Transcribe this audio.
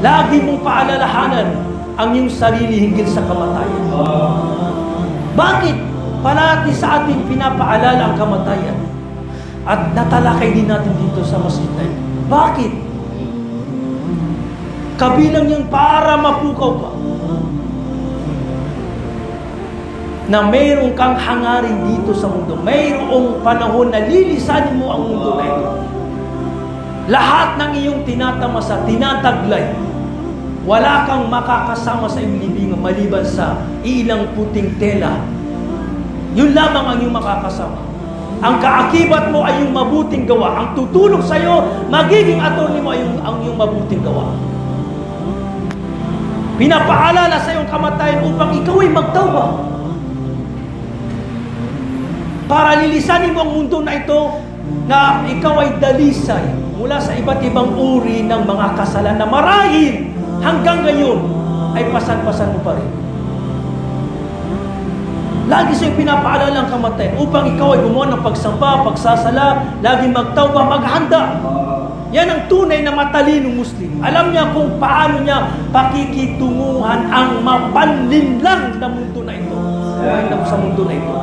Lagi mong paalalahanan ang iyong sarili hinggil sa kamatayan. Bakit? Palagi sa atin pinapaalala ang kamatayan. At natalakay din natin dito sa masjid na ito. Bakit? Kabilang yan para mapukaw ka na mayroon kang hangarin dito sa mundo. Mayroong panahon na lilisanin mo ang mundo na ito. Lahat ng iyong tinatamasa, tinataglay, wala kang makakasama sa iyong libingan maliban sa ilang puting tela. Yun lamang ang iyong makakasama. Ang kaakibat mo ay yung mabuting gawa. Ang tutulong sa iyo, magiging attorney mo ay ang iyong mabuting gawa. Pinapaalala sa iyong kamatayan upang ikaw ay magtawba. Para lilisanin mo ang mundo na ito na ikaw ay dalisay mula sa iba't ibang uri ng mga kasalanan na marahil hanggang ngayon ay pasan-pasan mo pa rin. Lagi sa'yo pinapaalala ang kamatayan upang ikaw ay gumawa ng pagsamba, pagsasala, laging magtawba, maghanda. Yan ang tunay na matalinong Muslim. Alam niya kung paano niya pakikitunguhan ang mapanlinlang na mundo na ito. Sa mundo na ito.